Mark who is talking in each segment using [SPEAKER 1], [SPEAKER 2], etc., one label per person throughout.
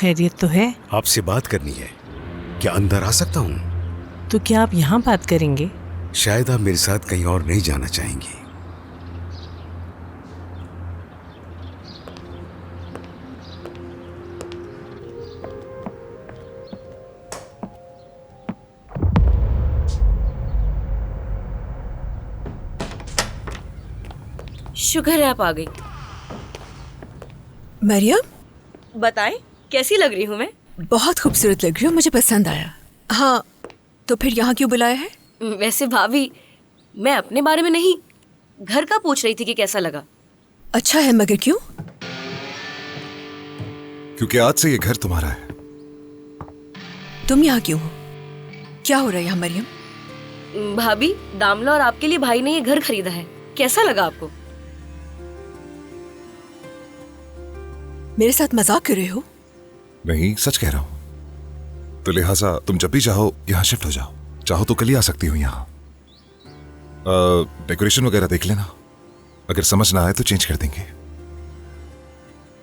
[SPEAKER 1] खैरियत तो है?
[SPEAKER 2] आपसे बात करनी है, क्या अंदर आ सकता हूँ?
[SPEAKER 1] तो क्या आप यहाँ बात करेंगे?
[SPEAKER 2] शायद आप मेरे साथ कहीं और नहीं जाना चाहेंगी।
[SPEAKER 3] शुक्र है आप आ गई।
[SPEAKER 4] मरियम,
[SPEAKER 3] बताएं कैसी लग रही हूँ मैं?
[SPEAKER 4] बहुत खूबसूरत लग रही हो, मुझे पसंद आया। हाँ, तो फिर यहाँ क्यों बुलाया है?
[SPEAKER 3] वैसे भाभी, मैं अपने बारे में नहीं, घर का पूछ रही थी कि कैसा लगा।
[SPEAKER 4] अच्छा है, मगर क्यों?
[SPEAKER 5] क्योंकि आज से ये घर तुम्हारा है।
[SPEAKER 4] तुम यहाँ क्यों हो? क्या हो रहा है यहाँ मरियम?
[SPEAKER 3] भाभी, दामला और आपके लिए भाई ने ये घर खरीदा है, कैसा लगा आपको?
[SPEAKER 4] मेरे साथ मजाक कर रहे हो?
[SPEAKER 5] नहीं, सच कह रहा हूं। तो लिहाजा तुम जब भी चाहो यहाँ शिफ्ट हो जाओ। चाहो तो कल ही आ सकती हो यहाँ। डेकोरेशन वगैरह देख लेना, अगर समझ ना आए तो चेंज कर देंगे।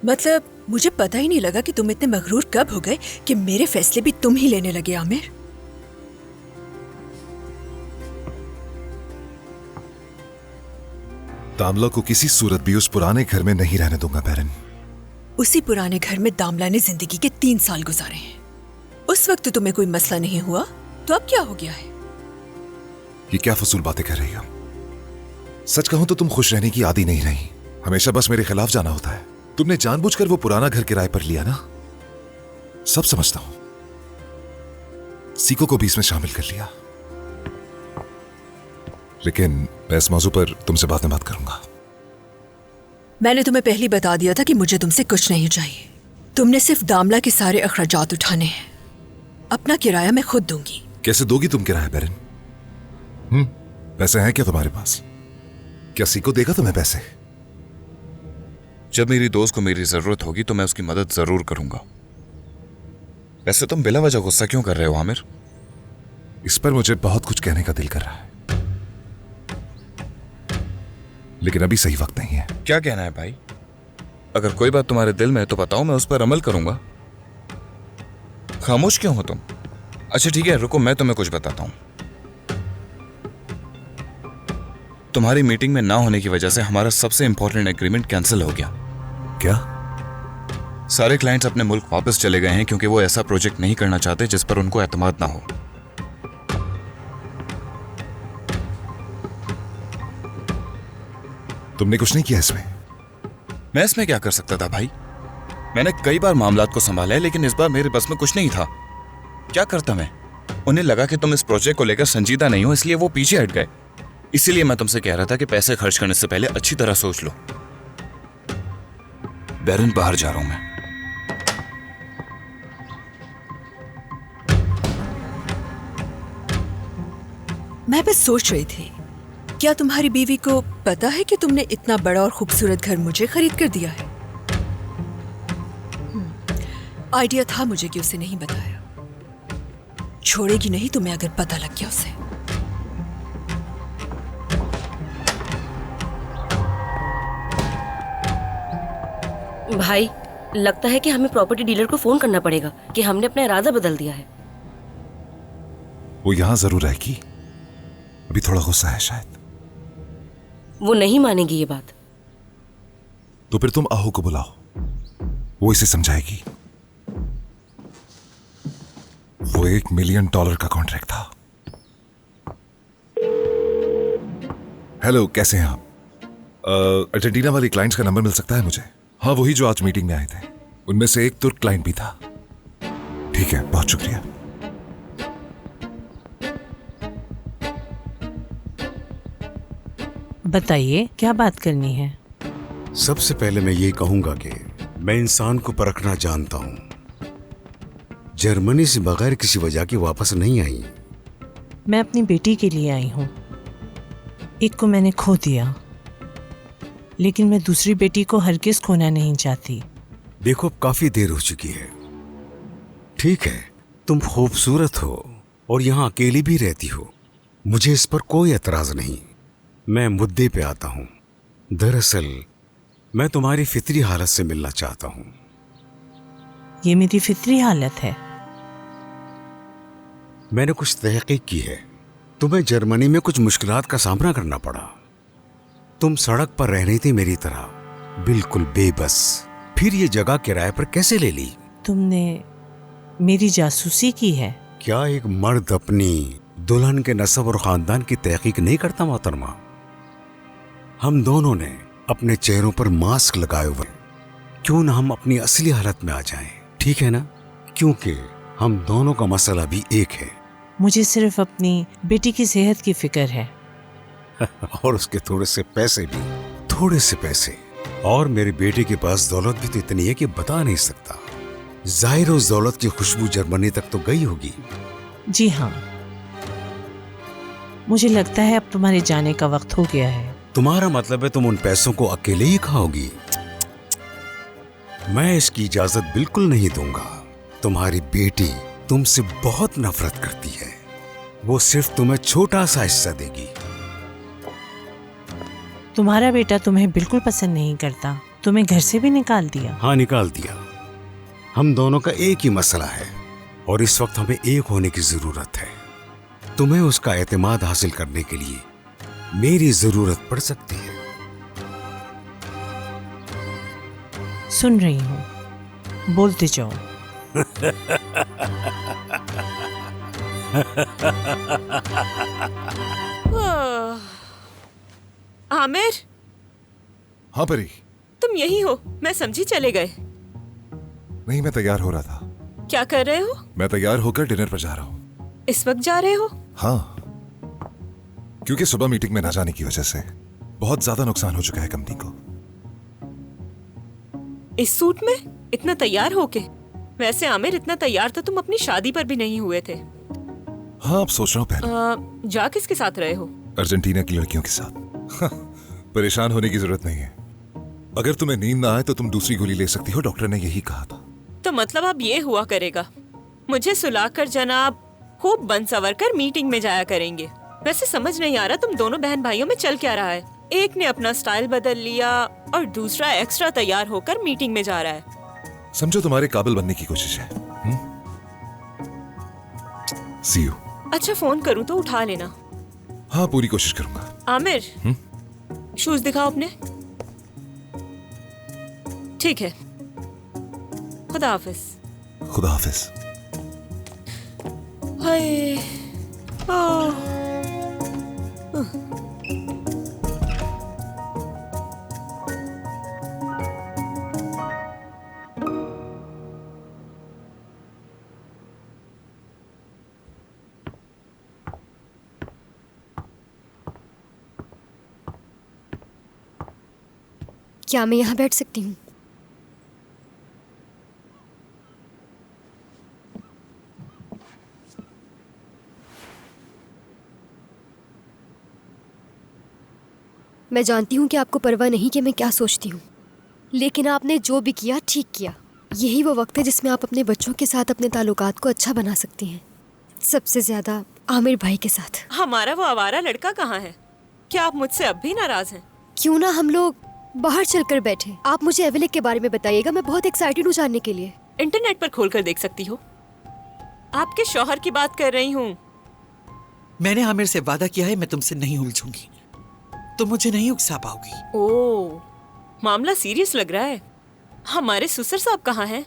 [SPEAKER 4] मतलब मुझे पता ही नहीं लगा कि तुम इतने मगरूर कब हो गए कि मेरे फैसले भी तुम ही लेने लगे। आमिर,
[SPEAKER 5] दामला को किसी सूरत भी उस पुराने घर में नहीं रहने दूंगा बैरन।
[SPEAKER 4] उसी पुराने घर में दामला ने जिंदगी के 3 साल गुजारे हैं। उस वक्त तुम्हें कोई मसला नहीं हुआ, तो अब क्या हो गया है?
[SPEAKER 5] ये क्या फजूल बातें कर रही हो? सच कहूं तो तुम खुश रहने की आदी नहीं रही, हमेशा बस मेरे खिलाफ जाना होता है। तुमने जानबूझकर वो पुराना घर किराए पर लिया ना, सब समझता हूं। सीको को भी इसमें शामिल कर लिया, लेकिन मैं इस मौजू पर तुमसे बाद में बात करूंगा।
[SPEAKER 4] मैंने तुम्हें पहले ही बता दिया था कि मुझे तुमसे कुछ नहीं चाहिए। तुमने सिर्फ दामला के सारे अखराजात उठाने हैं। अपना किराया मैं खुद दूंगी।
[SPEAKER 5] कैसे दोगी तुम किराया बैरन? पैसे हैं क्या तुम्हारे पास? क्या सीको देगा तुम्हें पैसे?
[SPEAKER 6] जब मेरी दोस्त को मेरी जरूरत होगी तो मैं उसकी मदद जरूर करूंगा। वैसे तुम बिला वजह गुस्सा क्यों कर रहे हो आमिर?
[SPEAKER 5] इस पर मुझे बहुत कुछ कहने का दिल कर रहा है, लेकिन अभी सही वक्त नहीं है।
[SPEAKER 6] क्या कहना है भाई? अगर कोई बात तुम्हारे दिल में है तो बताओ, मैं उस पर अमल करूंगा। खामोश क्यों हो तुम? अच्छा ठीक है, रुको, मैं तुम्हें कुछ बताता हूं। तुम्हारी मीटिंग में ना होने की वजह से हमारा सबसे इंपॉर्टेंट एग्रीमेंट कैंसिल हो गया।
[SPEAKER 5] क्या?
[SPEAKER 6] सारे क्लाइंट्स अपने मुल्क वापस चले गए हैं क्योंकि वो ऐसा प्रोजेक्ट नहीं करना चाहते जिस पर उनको एतमाद ना हो।
[SPEAKER 5] तुमने कुछ नहीं किया इसमें?
[SPEAKER 6] मैं इसमें क्या कर सकता था भाई? मैंने कई बार मामलात को संभाला है, लेकिन इस बार मेरे बस में कुछ नहीं था। क्या करता मैं? उन्हें लगा कि तुम इस प्रोजेक्ट को लेकर संजीदा नहीं हो, इसलिए वो पीछे हट गए। इसीलिए मैं तुमसे कह रहा था कि पैसे खर्च करने से पहले अच्छी तरह सोच लो। बैरन, बाहर जा रहा हूं मैं।
[SPEAKER 4] मैं बस सोच रही थी, क्या तुम्हारी बीवी को पता है कि तुमने इतना बड़ा और खूबसूरत घर मुझे खरीद कर दिया है? आइडिया था मुझे कि उसे नहीं बताया। छोड़ेगी नहीं तुम्हें अगर पता लग गया उसे।
[SPEAKER 3] भाई, लगता है कि हमें प्रॉपर्टी डीलर को फोन करना पड़ेगा कि हमने अपना इरादा बदल दिया है।
[SPEAKER 5] वो यहां जरूर रहेगी, अभी थोड़ा गुस्सा है शायद।
[SPEAKER 3] वो नहीं मानेगी ये बात।
[SPEAKER 5] तो फिर तुम आहू को बुलाओ, वो इसे समझाएगी। वो $1 मिलियन का कॉन्ट्रैक्ट था। हेलो, कैसे हैं आप? अर्जेंटीना वाली क्लाइंट्स का नंबर मिल सकता है मुझे? हाँ, वही जो आज मीटिंग में आए थे। उनमें से एक तुर्क क्लाइंट भी था। ठीक है, बहुत शुक्रिया।
[SPEAKER 1] बताइए, क्या बात करनी है?
[SPEAKER 2] सबसे पहले मैं ये कहूंगा कि मैं इंसान को परखना जानता हूं। जर्मनी से बगैर किसी वजह के वापस नहीं आई।
[SPEAKER 1] मैं अपनी बेटी के लिए आई हूँ। एक को मैंने खो दिया, लेकिन मैं दूसरी बेटी को हरगिज़ खोना नहीं चाहती।
[SPEAKER 2] देखो, अब काफी देर हो चुकी है। ठीक है, तुम खूबसूरत हो और यहाँ अकेली भी रहती हो, मुझे इस पर कोई एतराज नहीं। मैं मुद्दे पे आता हूँ। दरअसल मैं तुम्हारी फितरी हालत से मिलना चाहता हूँ।
[SPEAKER 1] ये मेरी फितरी हालत है।
[SPEAKER 2] मैंने कुछ तहकीक की है। तुम्हें जर्मनी में कुछ मुश्किलात का सामना करना पड़ा। तुम सड़क पर रह रही थी मेरी तरह, बिल्कुल बेबस। फिर ये जगह किराए पर कैसे ले ली?
[SPEAKER 1] तुमने मेरी जासूसी की है।
[SPEAKER 2] क्या एक मर्द अपनी दुल्हन के नस्ब और खानदान की तहकीक नहीं करता मोहतरमा? हम दोनों ने अपने चेहरों पर मास्क लगाए हुए, क्यों ना हम अपनी असली हालत में आ जाएं, ठीक है ना? क्योंकि हम दोनों का मसला भी एक है।
[SPEAKER 1] मुझे सिर्फ अपनी बेटी की सेहत की फिक्र है।
[SPEAKER 2] और उसके थोड़े से पैसे भी, थोड़े से पैसे। और मेरे बेटे के पास दौलत भी तो इतनी है कि बता नहीं सकता। जाहिर उस दौलत की खुशबू जर्मनी तक तो गई होगी।
[SPEAKER 1] जी हाँ, मुझे लगता है अब तुम्हारे जाने का वक्त हो गया है।
[SPEAKER 2] तुम्हारा मतलब है तुम उन पैसों को अकेले ही खाओगी? मैं इसकी इजाजत बिल्कुल नहीं दूंगा। तुम्हारी बेटी तुमसे बहुत नफरत करती है। वो सिर्फ तुम्हें छोटा सा हिस्सा देगी।
[SPEAKER 1] तुम्हारा बेटा तुम्हें बिल्कुल पसंद नहीं करता, तुम्हें घर से भी निकाल दिया।
[SPEAKER 2] हाँ, निकाल दिया। हम दोनों का एक ही मसला है और इस वक्त हमें एक होने की जरूरत है। तुम्हें उसका एतमाद हासिल करने के लिए मेरी जरूरत पड़ सकती है।
[SPEAKER 1] सुन रही हूँ, बोलते जाओ।
[SPEAKER 7] आमिर,
[SPEAKER 5] हाँ परी।
[SPEAKER 7] तुम यही हो? मैं समझी चले गए।
[SPEAKER 5] नहीं, मैं तैयार हो रहा था।
[SPEAKER 7] क्या कर रहे हो?
[SPEAKER 5] मैं तैयार होकर डिनर पर जा रहा हूँ।
[SPEAKER 7] इस वक्त जा रहे हो?
[SPEAKER 5] हाँ, क्योंकि सुबह मीटिंग में ना जाने की वजह से बहुत ज्यादा नुकसान हो चुका है कंपनी को।
[SPEAKER 7] इस सूट में इतना तैयार होके? वैसे आमिर, इतना तैयार तो तुम अपनी शादी पर भी नहीं हुए थे।
[SPEAKER 5] हाँ, अब सोच रहा हूँ पहले।
[SPEAKER 7] जा किसके साथ रहे हो?
[SPEAKER 5] अर्जेंटीना की लड़कियों के साथ। परेशान होने की जरूरत नहीं है। अगर तुम्हें नींद ना आए तो तुम दूसरी गोली ले सकती हो, डॉक्टर ने यही कहा था।
[SPEAKER 7] तो मतलब अब ये हुआ करेगा, मुझे सुलाकर जनाब खूब बन सवर कर मीटिंग में जाया करेंगे। वैसे समझ नहीं आ रहा तुम दोनों बहन भाइयों में चल क्या रहा है। एक ने अपना स्टाइल बदल लिया और दूसरा एक्स्ट्रा तैयार होकर मीटिंग में जा रहा है।
[SPEAKER 5] समझो तुम्हारे काबिल बनने की कोशिश है। See you।
[SPEAKER 7] अच्छा, फोन करूं तो उठा लेना।
[SPEAKER 5] हाँ, पूरी कोशिश करूंगा।
[SPEAKER 7] आमिर, शूज दिखाओ अपने। ठीक है, खुदा हाफिज।
[SPEAKER 5] खुदा हाफिज।
[SPEAKER 7] हाय, ओह,
[SPEAKER 8] क्या मैं यहाँ बैठ सकती हूँ? मैं जानती हूँ कि आपको परवाह नहीं कि मैं क्या सोचती हूँ, लेकिन आपने जो भी किया ठीक किया। यही वो वक्त है जिसमें आप अपने बच्चों के साथ अपने ताल्लुकात को अच्छा बना सकती हैं, सबसे ज्यादा आमिर भाई के साथ।
[SPEAKER 7] हमारा वो आवारा लड़का कहाँ है? क्या आप मुझसे अब भी नाराज हैं?
[SPEAKER 8] क्यों ना हम लोग बाहर चलकर बैठे। आप मुझे एवेलिक के बारे में बताइएगा, मैं बहुत एक्साइटेड हूँ जानने के लिए।
[SPEAKER 7] इंटरनेट पर खोलकर देख सकती हो। आपके शौहर की बात कर रही हूँ।
[SPEAKER 9] मैंने आमिर से वादा किया है मैं तुमसे नहीं उलझूंगी, तुम मुझे नहीं उकसा पाओगी।
[SPEAKER 7] ओह, मामला सीरियस लग रहा है। हमारे सुसर साहब कहाँ हैं?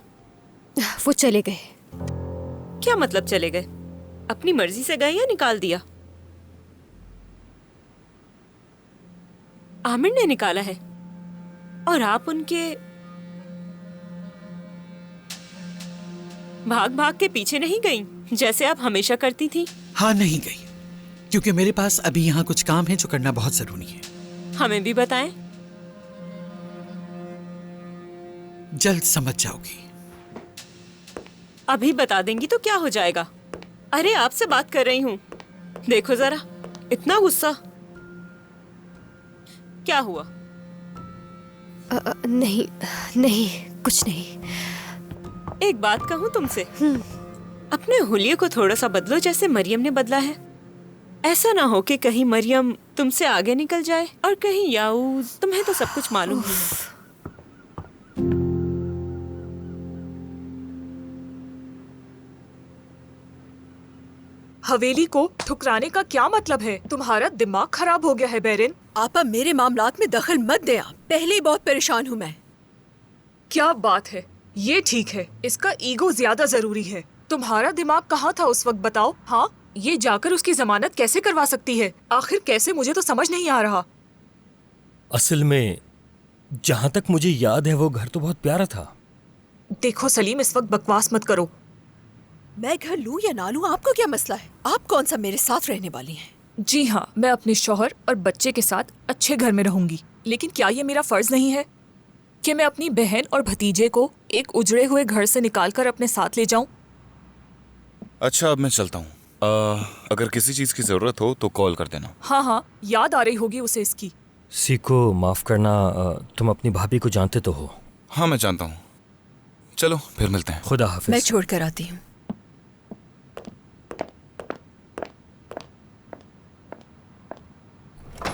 [SPEAKER 8] वो चले गए।
[SPEAKER 7] क्या मतलब चले गए? अपनी मर्जी से गए या निकाल दिया? आमिर ने निकाला है और आप उनके भाग भाग के पीछे नहीं गई जैसे आप हमेशा करती थी?
[SPEAKER 9] हाँ, नहीं गई, क्योंकि मेरे पास अभी यहाँ कुछ काम है जो करना बहुत जरूरी है।
[SPEAKER 7] हमें भी बताएं।
[SPEAKER 9] जल्द समझ जाओगी।
[SPEAKER 7] अभी बता देंगी तो क्या हो जाएगा? अरे, आपसे बात कर रही हूँ। देखो जरा, इतना गुस्सा क्या हुआ?
[SPEAKER 8] नहीं नहीं, कुछ नहीं।
[SPEAKER 7] एक बात कहूँ तुमसे, अपने हुलिये को थोड़ा सा बदलो जैसे मरियम ने बदला है। ऐसा ना हो कि कहीं मरियम तुमसे आगे निकल जाए और कहीं याऊज। तुम्हें तो सब कुछ मालूम है।
[SPEAKER 10] हवेली को ठुकराने का क्या मतलब है? तुम्हारा दिमाग खराब हो गया है बेरिन।
[SPEAKER 4] आपा मेरे मामलात में दखल मत दे आप। पहले ही बहुत परेशान हूँ मैं।
[SPEAKER 10] क्या बात है, ये ठीक है, इसका ईगो ज्यादा जरूरी है। तुम्हारा दिमाग कहाँ था उस वक्त बताओ? हाँ, ये जाकर उसकी जमानत कैसे करवा सकती है? आखिर कैसे, मुझे तो समझ नहीं आ रहा।
[SPEAKER 11] असल में जहां तक मुझे याद है वो घर तो बहुत प्यारा था।
[SPEAKER 10] देखो सलीम, इस वक्त बकवास मत करो।
[SPEAKER 4] मैं घर लूं या ना लूं, आपको क्या मसला है? आप कौन सा मेरे साथ रहने वाली हैं?
[SPEAKER 10] जी हाँ, मैं अपने शौहर और बच्चे के साथ अच्छे घर में रहूंगी, लेकिन क्या ये मेरा फर्ज नहीं है कि मैं अपनी बहन और भतीजे को एक उजड़े हुए घर से निकालकर अपने साथ ले जाऊं?
[SPEAKER 6] अच्छा, अब मैं चलता हूँ। अगर किसी चीज की जरूरत हो तो कॉल कर देना।
[SPEAKER 10] हाँ हाँ, याद आ रही होगी उसे इसकी।
[SPEAKER 11] सीको, माफ करना, तुम अपनी भाभी को जानते तो हो?
[SPEAKER 6] हाँ, मैं जानता हूँ। चलो फिर मिलते हैं।
[SPEAKER 11] खुदा हाफिज।
[SPEAKER 4] मैं छोड़ कर आती हूँ।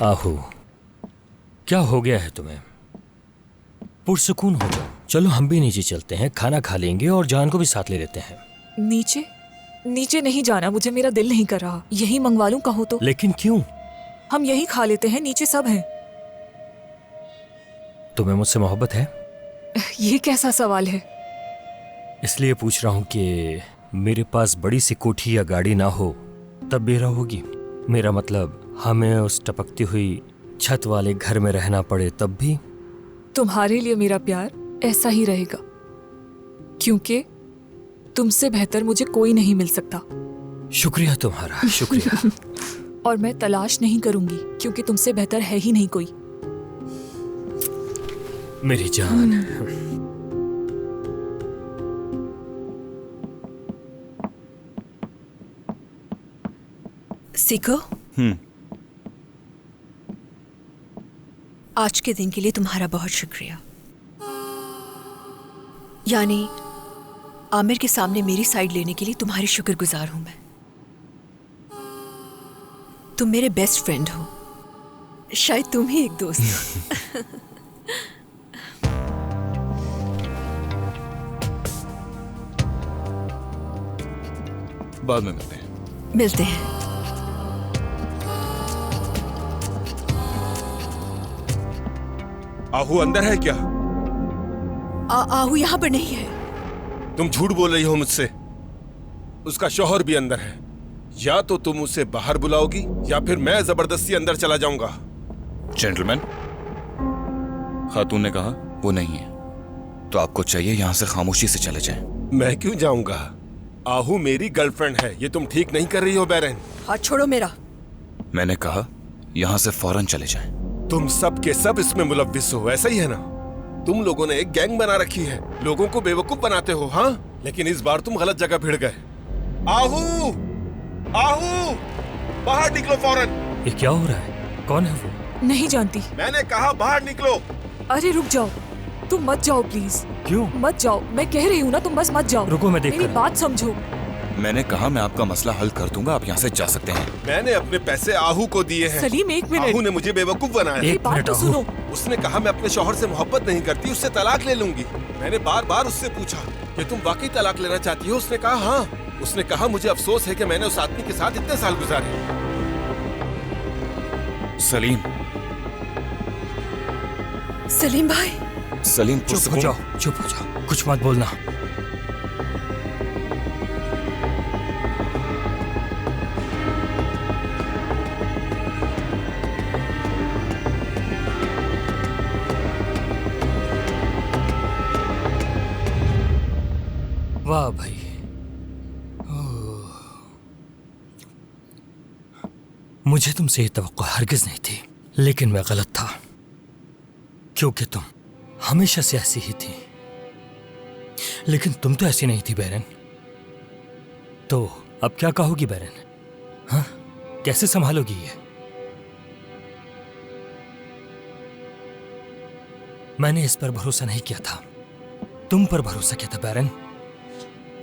[SPEAKER 11] आहू, क्या हो गया है तुम्हें? पुरसुकून हो जाओ। चलो हम भी नीचे चलते हैं, खाना खा लेंगे और जान को भी साथ ले लेते हैं।
[SPEAKER 10] नीचे? नीचे नहीं जाना, मुझे मेरा दिल नहीं कर रहा। यही मंगवा लूं कहो तो?
[SPEAKER 11] लेकिन क्यों?
[SPEAKER 10] हम यही खा लेते हैं, नीचे सब हैं।
[SPEAKER 11] तुम्हें मुझसे मोहब्बत है?
[SPEAKER 10] ये कैसा सवाल है?
[SPEAKER 11] इसलिए पूछ रहा हूँ कि मेरे पास बड़ी सी कोठी या गाड़ी ना हो तब भी रहोगी? मेरा मतलब हमें उस टपकती हुई छत वाले घर में रहना पड़े तब भी?
[SPEAKER 10] तुम्हारे लिए मेरा प्यार ऐसा ही रहेगा, क्योंकि तुमसे बेहतर मुझे कोई नहीं मिल सकता।
[SPEAKER 11] शुक्रिया तुम्हारा, शुक्रिया।
[SPEAKER 10] और मैं तलाश नहीं करूंगी, क्योंकि तुमसे बेहतर है ही नहीं कोई।
[SPEAKER 11] मेरी जान।
[SPEAKER 4] सीखो, आज के दिन के लिए तुम्हारा बहुत शुक्रिया। यानी आमिर के सामने मेरी साइड लेने के लिए तुम्हारी शुक्रगुजार हूं मैं। तुम मेरे बेस्ट फ्रेंड हो, शायद तुम ही एक दोस्त हो।
[SPEAKER 6] बाद में मिलते हैं।
[SPEAKER 4] मिलते हैं।
[SPEAKER 12] आहू अंदर है क्या?
[SPEAKER 4] आहू यहाँ पर नहीं है।
[SPEAKER 12] तुम झूठ बोल रही हो मुझसे। उसका शौहर भी अंदर है। या तो तुम उसे बाहर बुलाओगी या फिर मैं जबरदस्ती अंदर चला जाऊंगा।
[SPEAKER 6] जेंटलमैन, खातून ने कहा वो नहीं है, तो आपको चाहिए यहां से खामोशी से चले जाएं।
[SPEAKER 12] मैं क्यों जाऊंगा? आहू मेरी गर्लफ्रेंड है। ये तुम ठीक नहीं कर रही हो बैरन।
[SPEAKER 4] हाथ छोड़ो मेरा।
[SPEAKER 6] मैंने कहा यहां से फौरन चले जाएं।
[SPEAKER 12] तुम सब के सब इसमें मुलव्विस हो, ऐसा ही है ना? तुम लोगों ने एक गैंग बना रखी है, लोगों को बेवकूफ बनाते हो। हाँ, लेकिन इस बार तुम गलत जगह भिड़ गए। आहू, आहू, बाहर निकलो फौरन।
[SPEAKER 11] ये क्या हो रहा है? कौन है वो?
[SPEAKER 10] नहीं जानती।
[SPEAKER 12] मैंने कहा बाहर निकलो।
[SPEAKER 10] अरे रुक जाओ, तुम मत जाओ प्लीज।
[SPEAKER 11] क्यों?
[SPEAKER 10] मत जाओ, मैं कह रही हूँ ना, तुम बस मत जाओ।
[SPEAKER 11] रुको, मैं देखकर
[SPEAKER 10] मेरी बात समझो।
[SPEAKER 6] मैंने कहा मैं आपका मसला हल कर दूंगा, आप यहाँ से जा सकते हैं।
[SPEAKER 12] मैंने अपने पैसे आहू को दिए हैं।
[SPEAKER 10] सलीम, एक मिनट।
[SPEAKER 12] आहू ने मुझे बेवकूफ बनाया।
[SPEAKER 10] मेरी बात तो सुनो।
[SPEAKER 12] उसने कहा मैं अपने शौहर से मोहब्बत नहीं करती, उससे तलाक ले लूंगी। मैंने बार बार उससे पूछा कि तुम वाकई तलाक लेना चाहती हो? उसने कहा हाँ। उसने कहा मुझे अफसोस है कि मैंने उस आदमी के साथ इतने साल गुजारे।
[SPEAKER 6] सलीम,
[SPEAKER 4] सलीम भाई।
[SPEAKER 6] सलीम,
[SPEAKER 11] चुप हो जाओ, चुप हो जाओ, कुछ मत बोलना। वाह भाई, मुझे तुमसे ये तवक्को हरगिज नहीं थी, लेकिन मैं गलत था, क्योंकि तुम हमेशा से ऐसी ही थी। लेकिन तुम तो ऐसी नहीं थी बैरन। तो अब क्या कहोगी बैरन? हाँ, कैसे संभालोगी ये? मैंने इस पर भरोसा नहीं किया था, तुम पर भरोसा किया था बैरन।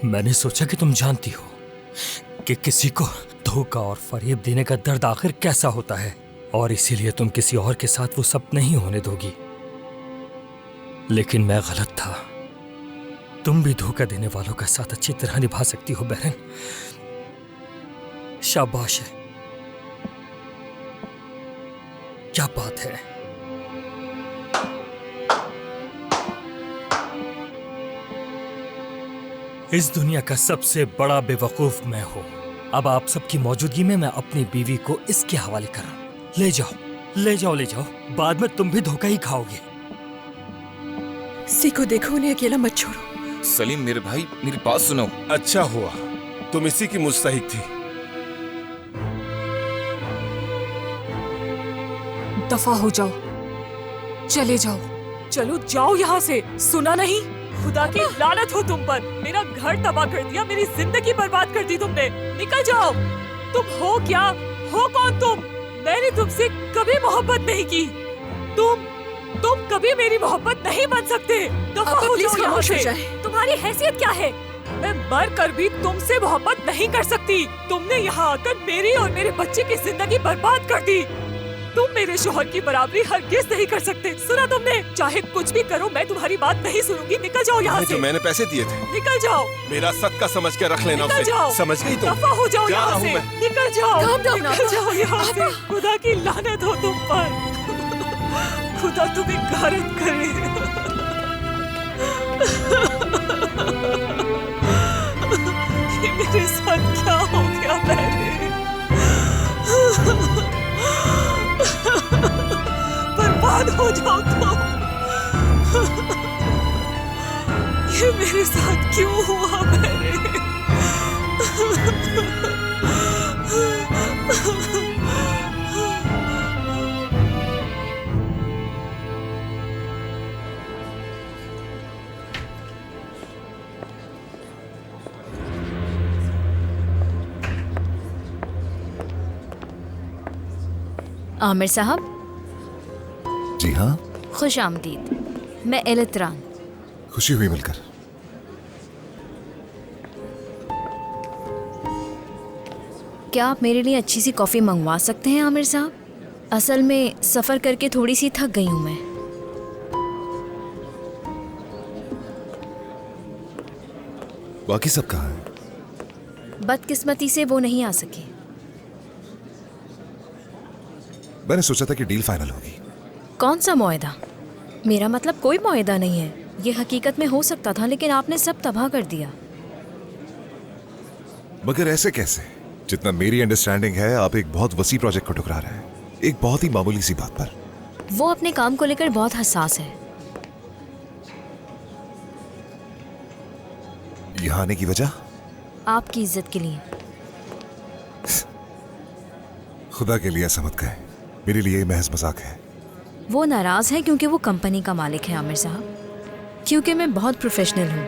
[SPEAKER 11] मैंने सोचा कि तुम जानती हो कि किसी को धोखा और फरेब देने का दर्द आखिर कैसा होता है, और इसीलिए तुम किसी और के साथ वो सब नहीं होने दोगी। लेकिन मैं गलत था। तुम भी धोखा देने वालों का साथ अच्छी तरह निभा सकती हो बहन, शाबाश है, क्या बात है। इस दुनिया का सबसे बड़ा बेवकूफ मैं हूं। अब आप सबकी मौजूदगी में मैं अपनी बीवी को इसके हवाले कर रहा हूं। ले जाओ, ले जाओ, ले जाओ, बाद में तुम भी धोखा ही खाओगे।
[SPEAKER 4] सीखो, देखो, उन्हें अकेला मत छोड़ो।
[SPEAKER 6] सलीम मेरे भाई, मेरी बात सुनो।
[SPEAKER 12] अच्छा हुआ तुम इसी की मुस्तहिक थी।
[SPEAKER 10] दफा हो जाओ, चले जाओ, चलो जाओ यहाँ से। सुना नहीं? खुदा की लानत हो तुम पर। मेरा घर तबाह कर दिया, मेरी जिंदगी बर्बाद कर दी तुमने। निकल जाओ। तुम हो क्या? हो कौन तुम? मैंने तुमसे कभी मोहब्बत नहीं की। तुम कभी मेरी मोहब्बत नहीं बन सकते। दफा हो जाओ यहाँ से। तुम्हारी हैसियत क्या है? मैं मर कर भी तुमसे मोहब्बत नहीं कर सकती। तुमने यहाँ आकर मेरी और मेरे बच्चे की जिंदगी बर्बाद कर दी। तुम मेरे शोहर की बराबरी हरगिज़ नहीं कर सकते। सुना तुमने? चाहे कुछ भी करो, मैं तुम्हारी बात नहीं सुनूंगी। निकल जाओ यहाँ से।
[SPEAKER 12] जो मैंने पैसे दिए थे,
[SPEAKER 10] निकल जाओ।
[SPEAKER 12] मेरा सदका समझ के रख लेना उसे। समझ गई तुम?
[SPEAKER 10] दफा हो जाओ
[SPEAKER 12] जा
[SPEAKER 10] यहाँ
[SPEAKER 12] रहा
[SPEAKER 10] से।
[SPEAKER 12] हूं मैं।
[SPEAKER 10] निकल जाओ,
[SPEAKER 4] Calm down,
[SPEAKER 10] निकल
[SPEAKER 4] Abba.
[SPEAKER 10] जाओ यहाँ से। खुदा की लानत हो तुम पर। खुदा तुम्हें गारत करे। ये मेरे साथ क्या हो गया? मैंने बर्बाद हो जाओ तुम। ये मेरे साथ क्यों हुआ? मैंने
[SPEAKER 13] आमिर साहब,
[SPEAKER 5] जी हाँ,
[SPEAKER 13] खुश आमदीद। मैं एलत्रान।
[SPEAKER 5] खुशी हुई मिलकर।
[SPEAKER 13] क्या आप मेरे लिए अच्छी सी कॉफ़ी मंगवा सकते हैं आमिर साहब? असल में सफ़र करके थोड़ी सी थक गई हूँ मैं।
[SPEAKER 5] बाकी सब कहाँ है?
[SPEAKER 13] बदकिस्मती से वो नहीं आ सके।
[SPEAKER 5] मैंने सोचा था कि डील फाइनल होगी।
[SPEAKER 13] कौन सा मुआहदा? मेरा मतलब कोई मुआहदा नहीं है। ये हकीकत में हो सकता था, लेकिन आपने सब तबाह कर दिया।
[SPEAKER 5] मगर ऐसे कैसे? जितना मेरी अंडरस्टैंडिंग है, आप एक बहुत वसी प्रोजेक्ट को ठुकरा रहे हैं, एक बहुत ही मामूली सी बात पर।
[SPEAKER 13] वो अपने काम को लेकर बहुत हसास है।
[SPEAKER 5] यहाँ आने की वजह?
[SPEAKER 13] आपकी इज्जत के लिए।
[SPEAKER 5] खुदा के लिए समझ गए, मेरे लिए महज मजाक है।
[SPEAKER 13] वो नाराज है क्योंकि वो कंपनी का मालिक है आमिर साहब। क्योंकि मैं बहुत प्रोफेशनल हूँ,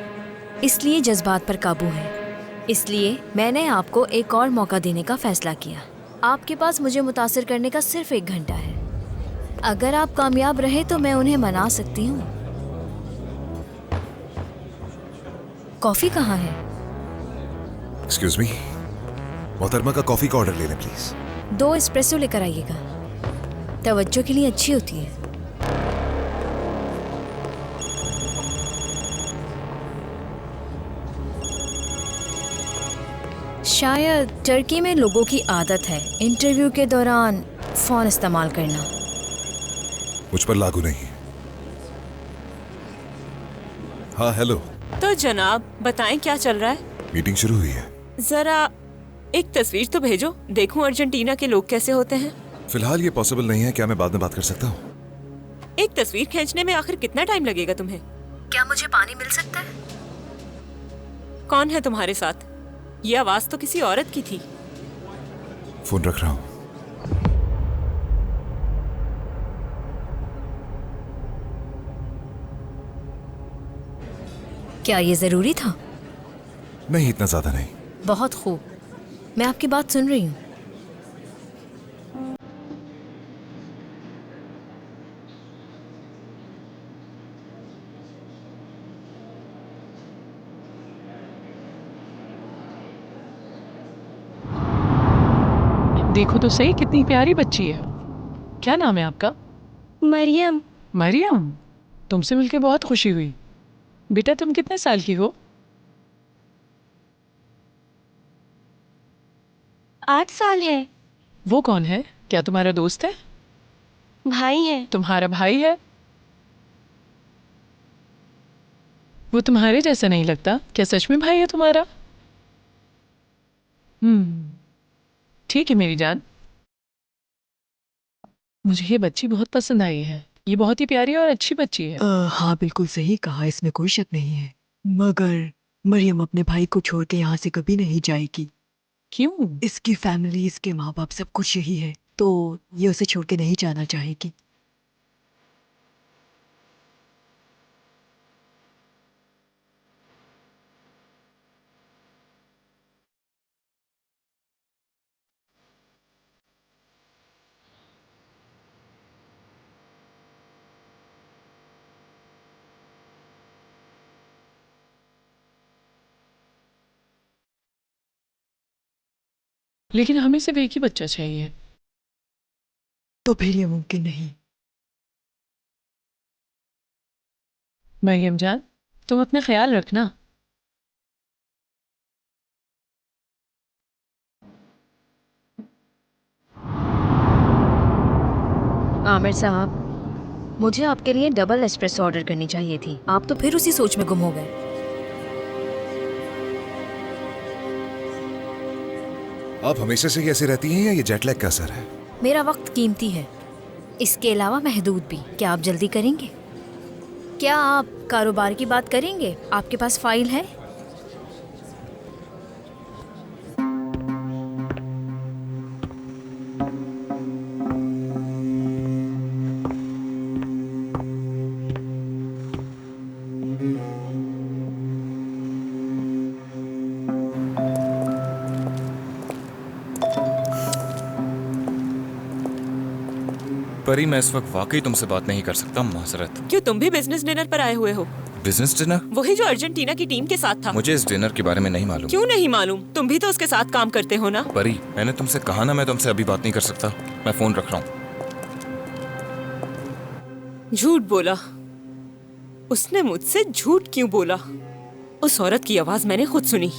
[SPEAKER 13] इसलिए जज्बात पर काबू है। इसलिए मैंने आपको एक और मौका देने का फैसला किया। आपके पास मुझे मुतासिर करने का सिर्फ 1 घंटा है। अगर आप कामयाब रहे तो मैं उन्हें मना सकती हूँ। कॉफी कहाँ है?
[SPEAKER 5] एक्सक्यूज मी, मोहतरमा का कॉफी का ऑर्डर ले लें प्लीज।
[SPEAKER 13] 2 एस्प्रेसो लेकर आइएगा, तवज्जो के लिए अच्छी होती है। शायद टर्की में लोगों की आदत है इंटरव्यू के दौरान फोन इस्तेमाल करना।
[SPEAKER 5] मुझ पर लागू नहीं। हाँ हेलो।
[SPEAKER 7] तो जनाब बताएं क्या चल रहा है?
[SPEAKER 5] मीटिंग शुरू हुई है।
[SPEAKER 7] जरा एक तस्वीर तो भेजो, देखूं अर्जेंटीना के लोग कैसे होते हैं।
[SPEAKER 5] फिलहाल ये पॉसिबल नहीं है, क्या मैं बाद में बात कर सकता हूँ?
[SPEAKER 7] एक तस्वीर खींचने में आखिर कितना टाइम लगेगा तुम्हें?
[SPEAKER 13] क्या मुझे पानी मिल सकता है?
[SPEAKER 7] कौन है तुम्हारे साथ? ये आवाज तो किसी औरत की थी।
[SPEAKER 5] फोन रख रहा हूँ।
[SPEAKER 13] क्या ये जरूरी था?
[SPEAKER 5] नहीं, इतना ज्यादा नहीं।
[SPEAKER 13] बहुत खूब, मैं आपकी बात सुन रही हूँ।
[SPEAKER 14] देखो तो सही, कितनी प्यारी बच्ची है। क्या नाम है आपका?
[SPEAKER 15] मरियम।
[SPEAKER 14] मरियम, तुमसे मिलकर बहुत खुशी हुई। बेटा तुम कितने साल की हो?
[SPEAKER 15] 8 साल है।
[SPEAKER 14] वो कौन है? क्या तुम्हारा दोस्त है?
[SPEAKER 15] भाई है।
[SPEAKER 14] तुम्हारा भाई है? वो तुम्हारे जैसा नहीं लगता। क्या सच में भाई है तुम्हारा? ठीक है मेरी जान। मुझे ये बच्ची बहुत पसंद आई है। ये बहुत ही प्यारी और अच्छी बच्ची है।
[SPEAKER 4] हाँ बिल्कुल सही कहा, इसमें कोई शक नहीं है। मगर मरियम अपने भाई को छोड़ के यहाँ से कभी नहीं जाएगी।
[SPEAKER 14] क्यों?
[SPEAKER 4] इसकी फैमिली, इसके माँ बाप सब कुछ यही है, तो ये उसे छोड़ के नहीं जाना चाहेगी।
[SPEAKER 14] लेकिन हमें सिर्फ एक ही बच्चा चाहिए।
[SPEAKER 4] तो फिर ये मुमकिन नहीं।
[SPEAKER 14] मरियम जान, तुम अपना ख्याल रखना।
[SPEAKER 13] आमिर साहब, मुझे आपके लिए डबल एस्प्रेसो ऑर्डर करनी चाहिए थी। आप तो फिर उसी सोच में गुम हो गए।
[SPEAKER 5] आप हमेशा से ही ऐसी रहती हैं या ये जेट लैग का असर है?
[SPEAKER 13] मेरा वक्त कीमती है, इसके अलावा महदूद भी। क्या आप जल्दी करेंगे? क्या आप कारोबार की बात करेंगे? आपके पास फाइल है?
[SPEAKER 6] परी, मैं इस वक्त वाकई तुमसे बात नहीं कर सकता, माजरत।
[SPEAKER 7] क्यों, तुम भी बिजनेस डिनर पर आए हुए हो?
[SPEAKER 6] Business dinner?
[SPEAKER 7] वही जो अर्जेंटीना की टीम के साथ था।
[SPEAKER 6] मुझे इस डिनर के बारे में नहीं मालूम।
[SPEAKER 7] क्यों नहीं मालूम? तुम भी तो उसके साथ काम करते हो ना।
[SPEAKER 6] परी, मैंने तुमसे कहा ना, मैं तुमसे अभी बात नहीं कर सकता। मैं फोन रख रहा हूँ।
[SPEAKER 7] झूठ बोला उसने मुझसे। झूठ क्यों बोला? उस औरत की आवाज मैंने खुद सुनी।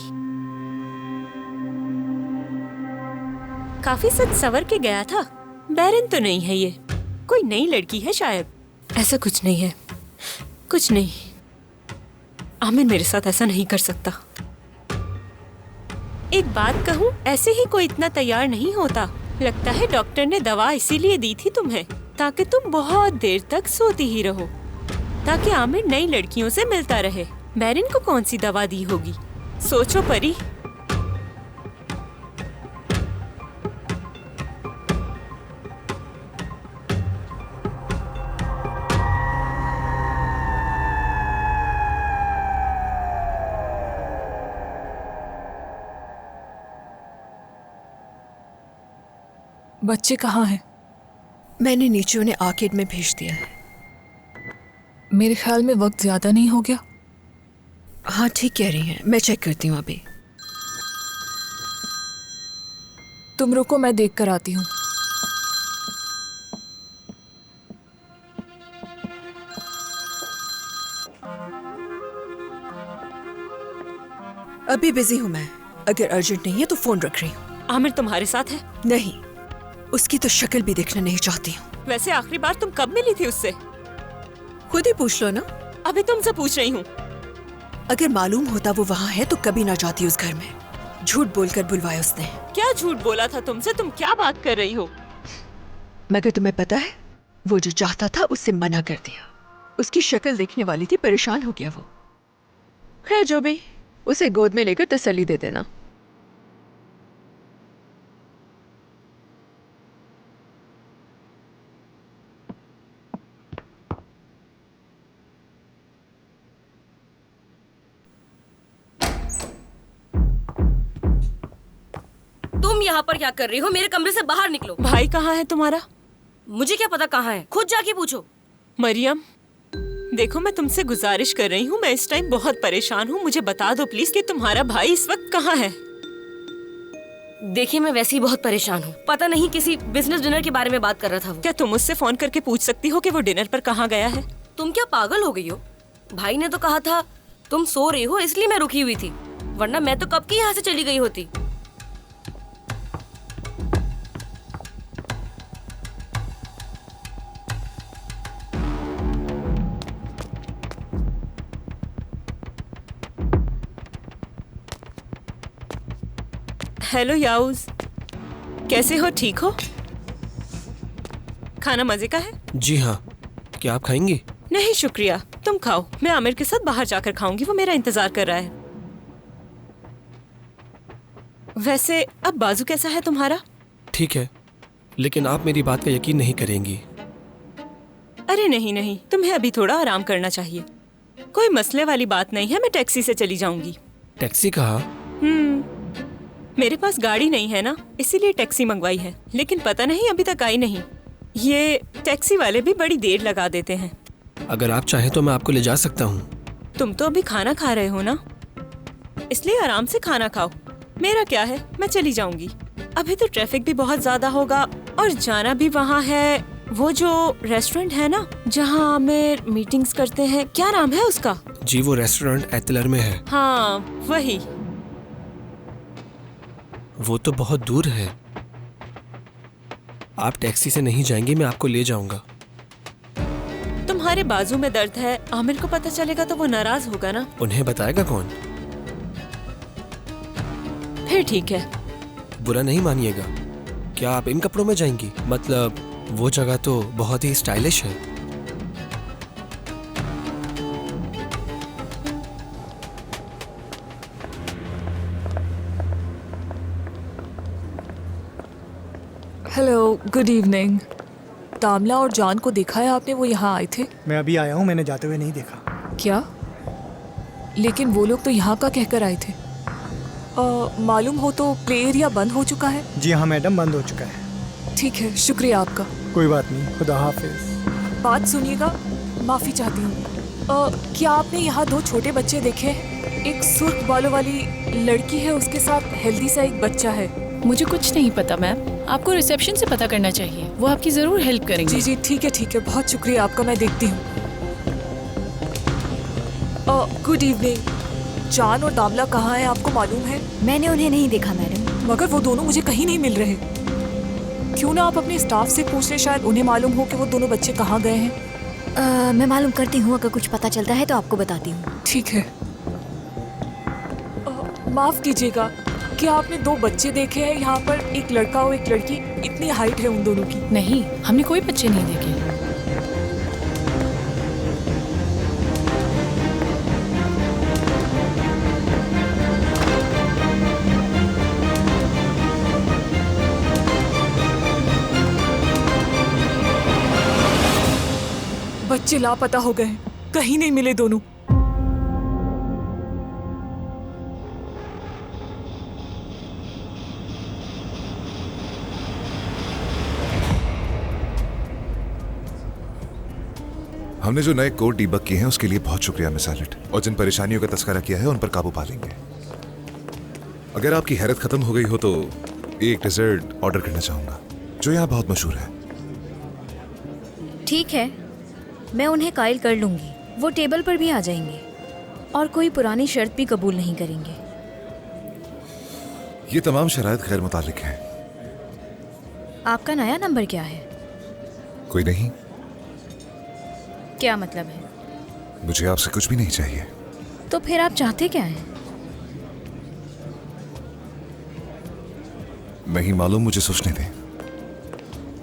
[SPEAKER 7] काफी सच सवर के गया था। बैरन तो नहीं है, ये कोई नई लड़की है शायद। ऐसा कुछ नहीं है, कुछ नहीं। आमिर मेरे साथ ऐसा नहीं कर सकता। एक बात कहूँ, ऐसे ही कोई इतना तैयार नहीं होता। लगता है डॉक्टर ने दवा इसीलिए दी थी तुम्हें, ताकि तुम बहुत देर तक सोती ही रहो, ताकि आमिर नई लड़कियों से मिलता रहे। बैरन को कौन सी दवा दी होगी? सोचो परी।
[SPEAKER 10] बच्चे कहाँ हैं?
[SPEAKER 4] मैंने नीचे उन्हें आर्केड में भेज दिया है।
[SPEAKER 10] मेरे ख्याल में वक्त ज्यादा नहीं हो गया।
[SPEAKER 4] हाँ ठीक कह रही हैं, मैं चेक करती हूँ अभी।
[SPEAKER 10] तुम रुको, मैं देख कर आती हूँ।
[SPEAKER 4] अभी बिजी हूँ मैं। अगर अर्जेंट नहीं है तो फोन रख रही हूँ।
[SPEAKER 7] आमिर तुम्हारे साथ है?
[SPEAKER 4] नहीं, उसकी तो शक्ल भी देखना नहीं चाहती हूँ।
[SPEAKER 7] वैसे आखिरी बार तुम कब मिली थी उससे?
[SPEAKER 4] खुद ही पूछ लो ना।
[SPEAKER 7] अभी तुमसे पूछ रही हूँ।
[SPEAKER 4] अगर मालूम होता वो वहाँ है तो कभी ना जाती उस घर में। झूठ बोलकर बुलवाया उसने।
[SPEAKER 7] क्या झूठ बोला था तुमसे? तुम क्या बात कर रही हो?
[SPEAKER 4] मगर तुम्हें पता है, वो जो चाहता था उससे मना कर दिया। उसकी शक्ल देखने वाली थी, परेशान हो गया वो। खैर जो भी, उसे गोद में लेकर तसल्ली दे देना।
[SPEAKER 3] तुम यहाँ पर क्या कर रही हो? मेरे कमरे से बाहर निकलो।
[SPEAKER 7] भाई कहाँ है तुम्हारा?
[SPEAKER 3] मुझे क्या पता कहाँ है, खुद जाके पूछो।
[SPEAKER 7] मरियम, देखो मैं तुमसे गुजारिश कर रही हूँ, मैं इस टाइम बहुत परेशान हूँ। मुझे बता दो प्लीज कि तुम्हारा भाई इस वक्त कहाँ है।
[SPEAKER 3] देखिए मैं वैसे ही बहुत परेशान हूँ। पता नहीं किसी बिजनेस डिनर के बारे में बात कर रहा था वो।
[SPEAKER 7] क्या तुम मुझसे फोन करके पूछ सकती हो कि वो डिनर पर कहाँ गया है?
[SPEAKER 3] तुम क्या पागल हो गई हो? भाई ने तो कहा था तुम सो रही हो इसलिए मैं रुकी हुई थी, वरना मैं तो कब की यहाँ से चली गई होती।
[SPEAKER 7] हेलो याऊज, कैसे हो? ठीक हो? खाना मजे का है?
[SPEAKER 16] जी हाँ, क्या आप खाएंगी?
[SPEAKER 7] नहीं शुक्रिया, तुम खाओ। मैं आमिर के साथ बाहर जाकर खाऊंगी, वो मेरा इंतजार कर रहा है। वैसे अब बाजू कैसा है तुम्हारा?
[SPEAKER 16] ठीक है, लेकिन आप मेरी बात का यकीन नहीं करेंगी।
[SPEAKER 7] अरे नहीं नहीं, तुम्हें अभी थोड़ा आराम करना चाहिए। कोई मसले वाली बात नहीं है, मैं टैक्सी से चली जाऊंगी।
[SPEAKER 16] टैक्सी कहाँ?
[SPEAKER 7] मेरे पास गाड़ी नहीं है ना, इसीलिए टैक्सी मंगवाई है, लेकिन पता नहीं अभी तक आई नहीं। ये टैक्सी वाले भी बड़ी देर लगा देते हैं।
[SPEAKER 16] अगर आप चाहें तो मैं आपको ले जा सकता हूँ।
[SPEAKER 7] तुम तो अभी खाना खा रहे हो ना, इसलिए आराम से खाना खाओ। मेरा क्या है, मैं चली जाऊंगी। अभी तो ट्रैफिक भी बहुत ज्यादा होगा और जाना भी वहाँ है, वो जो रेस्टोरेंट है ना जहाँ आमिर मीटिंग्स करते हैं, क्या नाम है उसका?
[SPEAKER 16] जी वो रेस्टोरेंट एतलर में है।
[SPEAKER 7] हाँ वही।
[SPEAKER 16] वो तो बहुत दूर है। आप टैक्सी से नहीं जाएंगे, मैं आपको ले जाऊंगा।
[SPEAKER 7] तुम्हारे बाजू में दर्द है, आमिर को पता चलेगा तो वो नाराज होगा ना।
[SPEAKER 16] उन्हें बताएगा कौन?
[SPEAKER 7] फिर ठीक है।
[SPEAKER 16] बुरा नहीं मानिएगा। क्या आप इन कपड़ों में जाएंगी? मतलब वो जगह तो बहुत ही स्टाइलिश है।
[SPEAKER 10] Hello, good evening. तामला और जान को देखा है आपने? वो यहाँ आए थे।
[SPEAKER 17] मैं अभी आया हूँ, मैंने जाते हुए नहीं देखा।
[SPEAKER 10] क्या? लेकिन वो लोग तो यहाँ का कहकर आए थे। मालूम हो तो प्ले एरिया बंद हो चुका है?
[SPEAKER 17] जी हाँ मैडम, बंद हो चुका है।
[SPEAKER 10] ठीक है, शुक्रिया आपका।
[SPEAKER 17] कोई बात नहीं, खुदा हाफिज।
[SPEAKER 10] बात सुनिएगा, माफ़ी चाहती हूँ। क्या आपने यहाँ 2 छोटे बच्चे देखे? एक सुर्ख बालों वाली लड़की है, उसके साथ हेल्दी सा एक बच्चा है।
[SPEAKER 14] मुझे कुछ नहीं पता मैम, आपको रिसेप्शन से पता करना चाहिए, वो आपकी ज़रूर हेल्प करेंगे।
[SPEAKER 10] जी जी ठीक है, बहुत शुक्रिया आपका, मैं देखती हूँ। Good evening. जान और दामला कहाँ हैं, आपको मालूम है?
[SPEAKER 13] मैंने उन्हें नहीं देखा मैडम।
[SPEAKER 10] मगर वो दोनों मुझे कहीं नहीं मिल रहे। क्यों ना आप अपने स्टाफ से पूछ लें, शायद उन्हें मालूम हो कि वो दोनों बच्चे कहाँ गए हैं।
[SPEAKER 13] मैं मालूम करती हूँ, अगर कुछ पता चलता है तो आपको बताती हूँ।
[SPEAKER 10] ठीक है। माफ कीजिएगा, क्या आपने 2 बच्चे देखे हैं यहाँ पर? एक लड़का और एक लड़की, इतनी हाइट है उन दोनों की।
[SPEAKER 14] नहीं, हमने कोई बच्चे नहीं देखे।
[SPEAKER 10] बच्चे लापता हो गए, कहीं नहीं मिले दोनों।
[SPEAKER 5] हमने जो नए कोड डीबग किए हैं उसके लिए बहुत शुक्रिया मिस एलिट, और जिन परेशानियों का तस्करा किया है उन पर काबू पा लेंगे। अगर आपकी हैरत खत्म हो गई हो तो एक डेजर्ट ऑर्डर करना चाहूंगा जो यहाँ बहुत मशहूर है।
[SPEAKER 13] ठीक है, मैं उन्हें कायल कर लूंगी, वो टेबल पर भी आ जाएंगे और कोई पुरानी शर्त भी कबूल नहीं करेंगे।
[SPEAKER 5] ये तमाम शराइत गैर मुतालिक हैं।
[SPEAKER 13] आपका नया नंबर क्या है?
[SPEAKER 5] कोई नहीं।
[SPEAKER 13] क्या मतलब है?
[SPEAKER 5] मुझे आपसे कुछ भी नहीं चाहिए।
[SPEAKER 13] तो फिर आप चाहते क्या हैं?
[SPEAKER 5] नहीं मालूम, मुझे सोचने दें।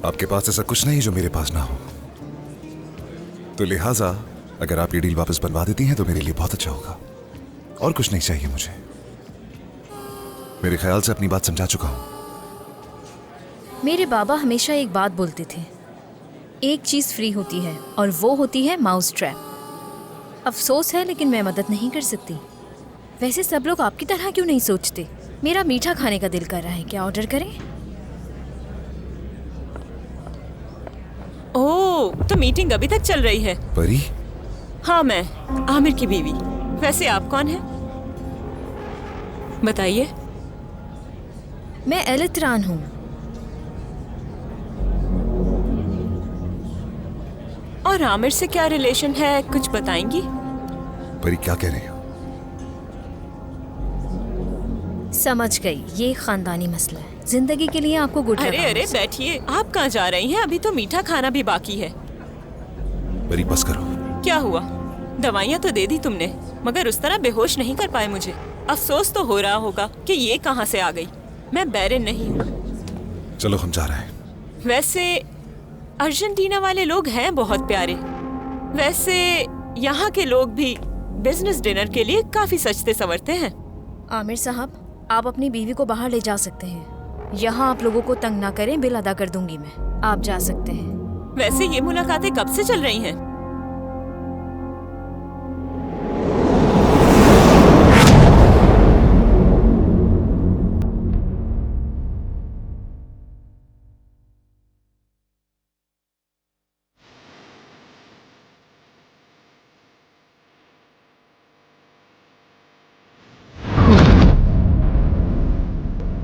[SPEAKER 5] आपके पास ऐसा कुछ नहीं जो मेरे पास ना हो, तो लिहाजा अगर आप ये डील वापस बनवा देती हैं तो मेरे लिए बहुत अच्छा होगा। और कुछ नहीं चाहिए मुझे। मेरे ख्याल से अपनी बात समझा चुका हूं।
[SPEAKER 13] मेरे बाबा हमेशा एक बात बोलते थे, एक चीज फ्री होती है और वो होती है माउस ट्रैप। अफसोस है लेकिन मैं मदद नहीं कर सकती। वैसे सब लोग आपकी तरह क्यों नहीं सोचते? मेरा मीठा खाने का दिल कर रहा है, क्या ऑर्डर करें?
[SPEAKER 7] ओह, तो मीटिंग अभी तक चल रही है।
[SPEAKER 5] परी?
[SPEAKER 7] हाँ, मैं आमिर की बीवी। वैसे आप कौन हैं? बताइए।
[SPEAKER 13] मैं एलित्रान हूँ।
[SPEAKER 7] और आमिर से क्या रिलेशन है, कुछ बताएंगी?
[SPEAKER 5] परी क्या कह रहे हो?
[SPEAKER 13] समझ गई, ये खानदानी मसला है। जिंदगी के लिए आपको गुड।
[SPEAKER 7] अरे अरे बैठिए, आप कहाँ जा रही हैं? अभी तो मीठा खाना भी बाकी है।
[SPEAKER 5] परी बस करो।
[SPEAKER 7] क्या हुआ? दवाइयाँ तो दे दी तुमने, मगर उस तरह बेहोश नहीं कर पाए मुझे। अफसोस तो हो रहा होगा कि ये कहाँ से आ गई। मैं बैरन नहीं हूँ।
[SPEAKER 5] चलो हम जा रहे हैं।
[SPEAKER 7] वैसे अर्जेंटीना वाले लोग हैं बहुत प्यारे। वैसे यहाँ के लोग भी बिजनेस डिनर के लिए काफी सजते संवरते हैं।
[SPEAKER 13] आमिर साहब, आप अपनी बीवी को बाहर ले जा सकते हैं। यहाँ आप लोगों को तंग ना करें, बिल अदा कर दूंगी मैं। आप जा सकते हैं।
[SPEAKER 7] वैसे ये मुलाकातें कब से चल रही हैं?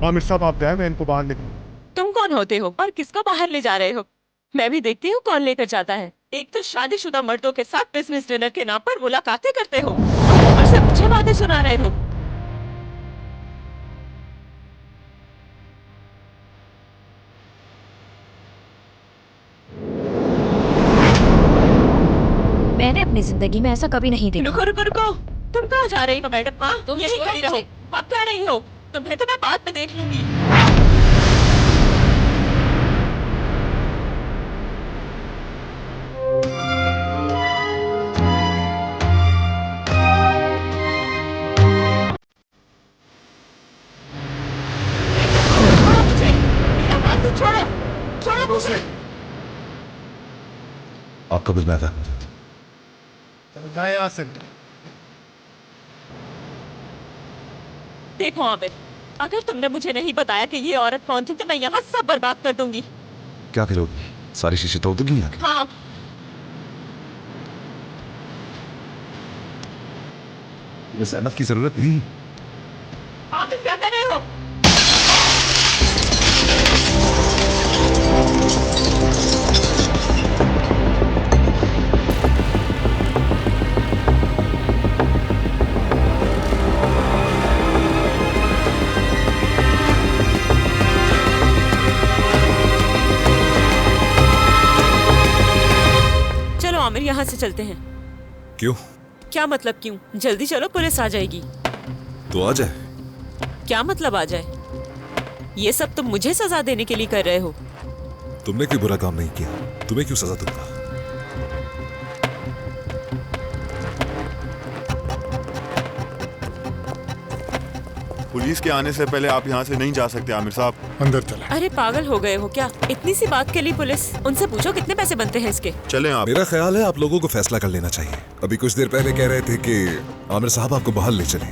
[SPEAKER 18] आमिर साहब आप जाए, मैं इनको बाहर निकलूं।
[SPEAKER 7] तुम कौन होते हो और किसको बाहर ले जा रहे हो? मैं भी देखती हूँ कौन लेकर जाता है। एक तो शादीशुदा मर्दों के साथ बिजनेस डिनर के नाम पर मुलाकातें करते हो और से मुझे बातें सुना रहे हो।
[SPEAKER 13] मैंने अपनी जिंदगी में ऐसा कभी नहीं देखा।
[SPEAKER 7] रुको रुको रुको, तुम कहाँ जा रही हो मैडम? हाँ, तुम यही खड़ी रहो। अब क्या नहीं हो? तुम्हें तो मैं बाद में देख लूंगी। छोड़ो, छोड़ो मुझे।
[SPEAKER 5] आपका बिल मैं था।
[SPEAKER 18] जाए यहाँ से।
[SPEAKER 7] देखो आमिर, अगर तुमने मुझे नहीं बताया कि ये औरत कौन थी तो मैं यहाँ सब बर्बाद कर दूंगी।
[SPEAKER 5] क्या करोगी? सारी शीशे तोड़ दूंगी यहाँ के।
[SPEAKER 7] हाँ।
[SPEAKER 5] इस अहमद की जरूरत नहीं।
[SPEAKER 7] आमिर क्या कर रहे हो? आमिर, यहाँ से चलते हैं।
[SPEAKER 5] क्यों?
[SPEAKER 7] क्या मतलब क्यों? जल्दी चलो, पुलिस आ जाएगी।
[SPEAKER 5] तो आ जाए।
[SPEAKER 7] क्या मतलब आ जाए? ये सब तुम मुझे सजा देने के लिए कर रहे हो।
[SPEAKER 5] तुमने कोई बुरा काम नहीं किया, तुम्हें क्यों सजा दूंगा?
[SPEAKER 19] पुलिस के आने से पहले आप यहाँ से नहीं जा सकते आमिर साहब।
[SPEAKER 18] अंदर चले।
[SPEAKER 7] अरे पागल हो गए हो क्या? इतनी सी बात के लिए पुलिस? उनसे पूछो कितने पैसे बनते हैं इसके।
[SPEAKER 19] चलें आप।
[SPEAKER 5] मेरा ख्याल है आप लोगों को फैसला कर लेना चाहिए। अभी कुछ देर पहले कह रहे थे कि आमिर साहब आपको बाहर ले चले।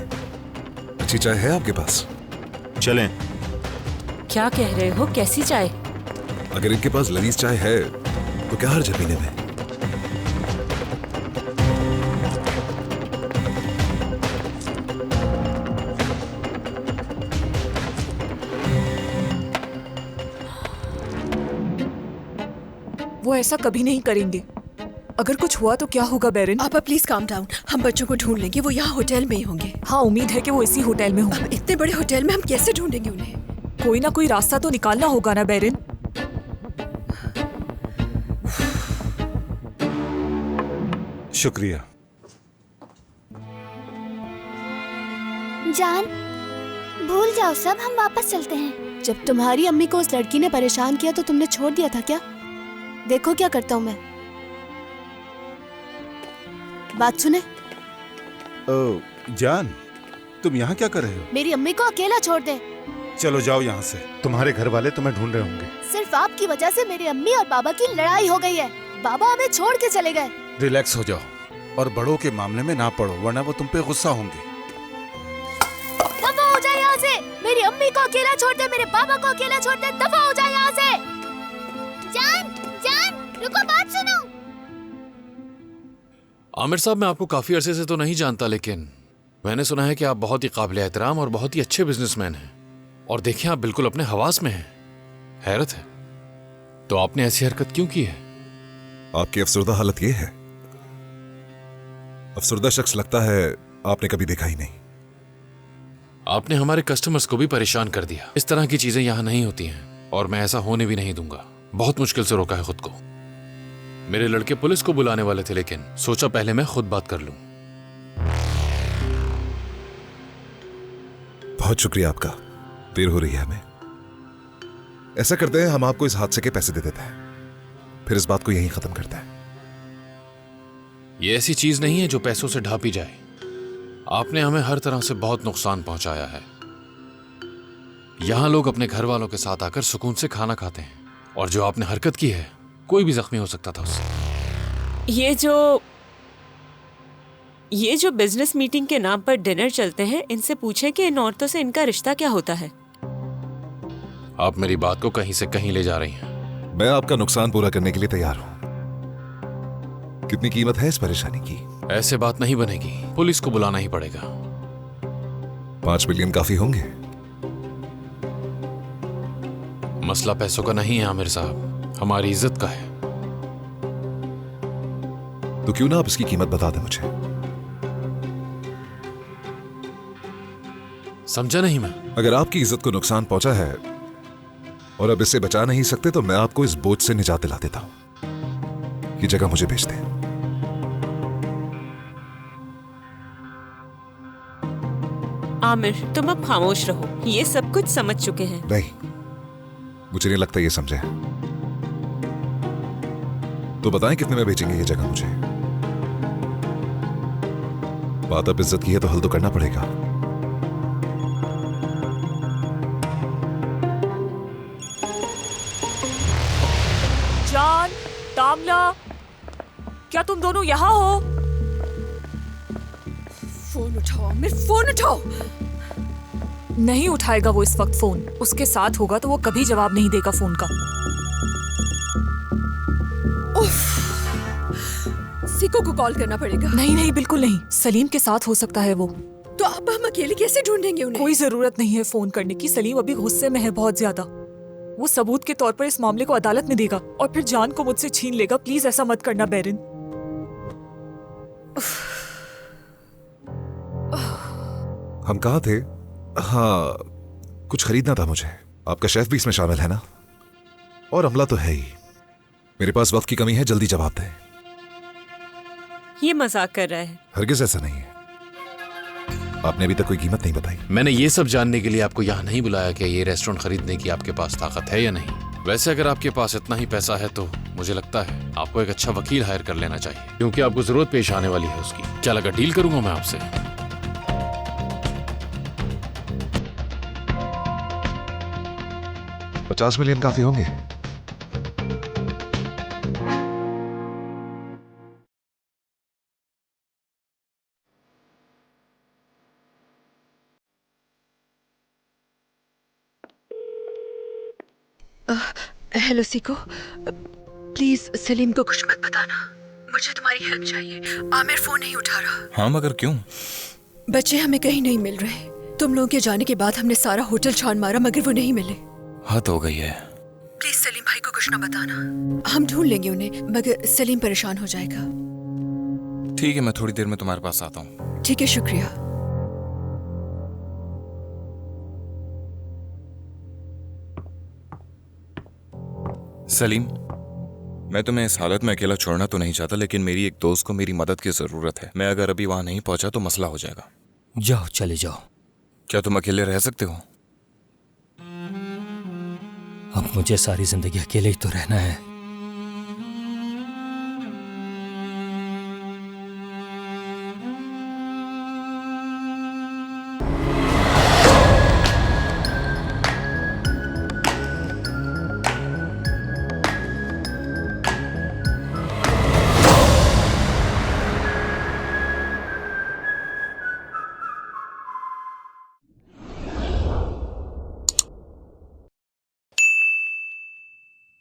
[SPEAKER 5] अच्छी चाय है आपके पास?
[SPEAKER 19] चलें।
[SPEAKER 7] क्या कह रहे हो? कैसी चाय?
[SPEAKER 5] अगर इनके पास लजीज चाय है तो क्या हर्ज है पीने में?
[SPEAKER 10] वो ऐसा कभी नहीं करेंगे। अगर कुछ हुआ तो क्या होगा बैरन?
[SPEAKER 4] आप प्लीज काम डाउन। हम बच्चों को ढूंढ लेंगे, वो यहाँ होटल में ही होंगे।
[SPEAKER 10] हाँ, उम्मीद है कि वो इसी होटल में होंगे।
[SPEAKER 4] इतने बड़े होटल में हम कैसे ढूंढेंगे उन्हें?
[SPEAKER 10] कोई ना कोई रास्ता तो निकालना होगा ना बैरन।
[SPEAKER 5] शुक्रिया।
[SPEAKER 20] जान, भूल जाओ सब, हम वापस चलते हैं।
[SPEAKER 8] जब तुम्हारी अम्मी को उस लड़की ने परेशान किया तो तुमने छोड़ दिया था क्या? देखो क्या करता हूँ मैं। बात सुने।
[SPEAKER 12] जान, तुम यहाँ क्या कर रहे हो?
[SPEAKER 8] मेरी अम्मी को अकेला छोड़ दे।
[SPEAKER 12] चलो जाओ यहाँ से।
[SPEAKER 18] तुम्हारे घर वाले तुम्हें ढूंढ रहे होंगे।
[SPEAKER 8] सिर्फ आपकी वजह से मेरी अम्मी और बाबा की लड़ाई हो गई है। बाबा हमें छोड़ के चले गए।
[SPEAKER 12] रिलैक्स हो जाओ और बड़ों के मामले में ना पड़ो, वरना वो तुम पे गुस्सा होंगे।
[SPEAKER 8] दफा हो जाए यहाँ से। मेरी अम्मी को अकेला छोड़ दे, मेरे बाबा को अकेला छोड़ दे। दफा हो जाए यहाँ से।
[SPEAKER 20] जान, जान, रुको, बात सुनो।
[SPEAKER 21] आमिर साहब, मैं आपको काफी अरसे से तो नहीं जानता, लेकिन मैंने सुना है कि आप बहुत ही काबिल एहतराम और बहुत ही अच्छे बिजनेसमैन हैं। और देखिए, आप बिल्कुल अपने हवास में हैं। हैरत है, तो आपने ऐसी हरकत क्यों की है?
[SPEAKER 5] आपकी अफसरदा हालत यह है। अफसरदा शख्स लगता है आपने कभी देखा ही नहीं।
[SPEAKER 21] आपने हमारे कस्टमर्स को भी परेशान कर दिया। इस तरह की चीजें यहां नहीं होती हैं और मैं ऐसा होने भी नहीं दूंगा। बहुत मुश्किल से रोका है खुद को। मेरे लड़के पुलिस को बुलाने वाले थे, लेकिन सोचा पहले मैं खुद बात कर लूं।
[SPEAKER 5] बहुत शुक्रिया आपका। देर हो रही है हमें। ऐसा करते हैं, हम आपको इस हादसे के पैसे दे देते हैं, फिर इस बात को यहीं खत्म करते हैं।
[SPEAKER 21] ये ऐसी चीज नहीं है जो पैसों से ढापी जाए। आपने हमें हर तरह से बहुत नुकसान पहुंचाया है। यहां लोग अपने घर वालों के साथ आकर सुकून से खाना खाते हैं, और जो आपने हरकत की है, कोई भी जख्मी हो सकता था उससे।
[SPEAKER 7] ये जो बिजनेस मीटिंग के नाम पर डिनर चलते हैं, इनसे पूछें कि इन औरतों से इनका रिश्ता क्या होता है।
[SPEAKER 21] आप मेरी बात को कहीं से कहीं ले जा रही हैं।
[SPEAKER 5] मैं आपका नुकसान पूरा करने के लिए तैयार हूं। कितनी कीमत है इस परेशानी की?
[SPEAKER 21] ऐसे बात नहीं बनेगी, पुलिस को बुलाना ही पड़ेगा।
[SPEAKER 5] 5 मिलियन काफी होंगे?
[SPEAKER 21] मसला पैसों का नहीं है आमिर साहब, हमारी इज्जत का है।
[SPEAKER 5] तो क्यों ना आप इसकी कीमत बता दें मुझे?
[SPEAKER 21] समझा नहीं मैं।
[SPEAKER 5] अगर आपकी इज्जत को नुकसान पहुंचा है और अब इससे बचा नहीं सकते, तो मैं आपको इस बोझ से निजात दिला देता हूं। ये जगह मुझे भेज दें।
[SPEAKER 7] आमिर, तुम अब खामोश रहो, ये सब कुछ समझ चुके हैं।
[SPEAKER 5] नहीं, मुझे नहीं लगता ये समझे। तो बताएं कितने में बेचेंगे ये जगह मुझे? बात अब इज्जत की है तो हल तो करना पड़ेगा।
[SPEAKER 10] जान, तामला, क्या तुम दोनों यहाँ हो?
[SPEAKER 4] फोन उठाओ आमिर, फोन उठाओ।
[SPEAKER 10] नहीं उठाएगा वो इस वक्त फोन। उसके साथ होगा तो वो कभी जवाब नहीं देगा फोन का।
[SPEAKER 4] सीको को कॉल करना पड़ेगा।
[SPEAKER 10] नहीं, बिल्कुल नहीं। सलीम के साथ हो सकता है वो।
[SPEAKER 4] तो अब हम अकेले कैसे ढूंढेंगे उन्हें?
[SPEAKER 10] कोई जरूरत नहीं है फोन करने की। सलीम अभी गुस्से में है बहुत ज्यादा। वो सबूत के तौर पर इस मामले को अदालत में देगा और फिर जान को मुझसे छीन लेगा। प्लीज ऐसा मत करना बैरिन।
[SPEAKER 5] हम कहाँ थे? हाँ, कुछ खरीदना था मुझे। आपका शेफ भी इसमें शामिल है ना? और अमला तो है ही। मेरे पास वक्त की कमी है, जल्दी जवाब दें।
[SPEAKER 7] ये मजाक कर रहा है।
[SPEAKER 5] हरगिज ऐसा नहीं है। आपने अभी तक कोई कीमत नहीं बताई।
[SPEAKER 21] मैंने ये सब जानने के लिए आपको यहाँ नहीं बुलाया कि ये रेस्टोरेंट खरीदने की आपके पास ताकत है या नहीं। वैसे अगर आपके पास इतना ही पैसा है तो मुझे लगता है आपको एक अच्छा वकील हायर कर लेना चाहिए, क्योंकि आपको जरूरत पेश आने वाली है उसकी। क्या लगा, डील करूंगा मैं आपसे?
[SPEAKER 5] $50 मिलियन काफी होंगे?
[SPEAKER 4] हेलो सीको, प्लीज सलीम को कुछ मत बताना। मुझे तुम्हारी हेल्प चाहिए। आमिर फोन नहीं उठा रहा।
[SPEAKER 6] हाँ, मगर क्यों?
[SPEAKER 4] बच्चे हमें कहीं नहीं मिल रहे। तुम लोगों के जाने के बाद हमने सारा होटल छान मारा मगर वो नहीं मिले।
[SPEAKER 6] हद हो गई है।
[SPEAKER 4] प्लीज सलीम भाई को कुछ ना बताना। हम ढूंढ लेंगे उन्हें, मगर सलीम परेशान हो जाएगा।
[SPEAKER 6] ठीक है, मैं थोड़ी देर में तुम्हारे पास आता हूँ।
[SPEAKER 4] ठीक है, शुक्रिया।
[SPEAKER 6] सलीम, मैं तुम्हें इस हालत में अकेला छोड़ना तो नहीं चाहता, लेकिन मेरी एक दोस्त को मेरी मदद की जरूरत है। मैं अगर अभी वहां नहीं पहुंचा तो मसला हो जाएगा।
[SPEAKER 11] जाओ, चले जाओ।
[SPEAKER 6] क्या तुम अकेले रह सकते हो?
[SPEAKER 11] अब मुझे सारी जिंदगी अकेले ही तो रहना है।